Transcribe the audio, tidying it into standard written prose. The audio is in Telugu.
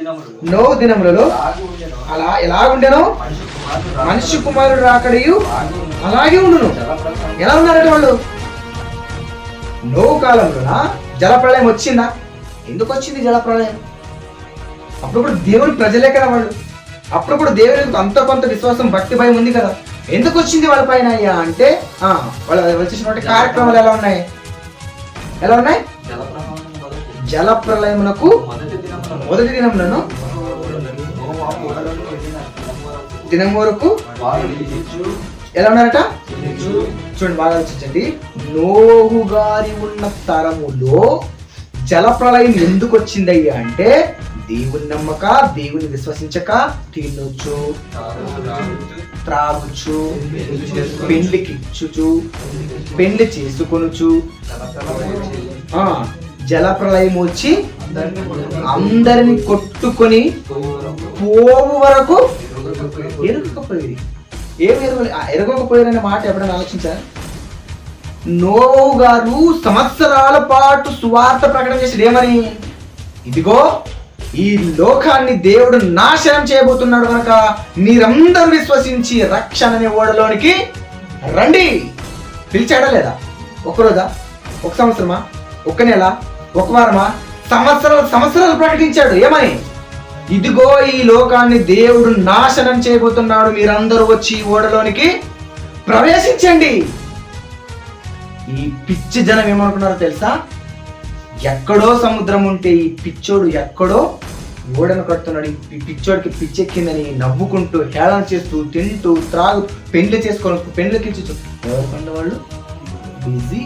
నోహు దినములలో అలా ఎలాగుండెనో మనిషి కుమారుడు రాకడయు అలాగే ఉండును. ఎలా ఉన్నారట వాళ్ళు? నోహు కాలంలోన జలప్రళయం వచ్చిందా? ఎందుకు వచ్చింది జలప్రళయం? అప్పుడు దేవుని ప్రజలే కదా వాళ్ళు. అప్పుడు దేవునికి అంత కొంత విశ్వాసం భక్తి భయం ఉంది కదా. ఎందుకు వచ్చింది వాళ్ళ పైన అయ్యా అంటే వాళ్ళు వచ్చేసినటువంటి కార్యక్రమాలు ఎలా ఉన్నాయి? జలప్రళయమునకు మొదటి దినములను దినం వరకు ఎలా ఉన్నారట? చూడండి, బాగా ఆలోచించండి. నోహు గారి ఉన్న తరములో జలప్రళయం ఎందుకు వచ్చిందయ్యా అంటే దేవుని నమ్మక, దేవుని విశ్వసించక తినొచ్చు, త్రాగుచు, పెండ్లికి ఇచ్చుచు, పెండ్లి చేసుకొనుచు జలప్రళయం వచ్చి అందరిని కొట్టుకొని పోవు వరకు ఎరగకపోయేది. ఏం ఎరగకపోయారనే మాట ఎప్పుడైనా ఆలోచించారు? నోహు గారు సంవత్సరాల పాటు సువార్త ప్రకటన చేసి ఏమని, ఇదిగో ఈ లోకాన్ని దేవుడు నాశనం చేయబోతున్నాడు కనుక మీరందరూ విశ్వసించి రక్షణని ఓడలోనికి రండి పిలిచాడా లేదా? ఒక్కరోజా? ఒక సంవత్సరమా? ఒక్క నెల? ఒక వారమా? సంవత్సరాలు ప్రకటించాడు. ఏమని? ఇదిగో ఈ లోకాన్ని దేవుడు నాశనం చేయబోతున్నాడు, మీరందరూ వచ్చి ఓడలోనికి ప్రవేశించండి. ఈ పిచ్చి జనం ఏమనుకున్నారో తెలుసా? ఎక్కడో సముద్రం ఉంటే ఈ పిచ్చోడు ఎక్కడో ఓడను కడుతున్నాడు, ఈ పిచ్చోడికి పిచ్చెక్కిందని నవ్వుకుంటూ హేళన చేస్తూ తింటూ త్రాగు పెండ్లి చేసుకొని పెండ్లకి ఎవరు వాళ్ళు బిజీ.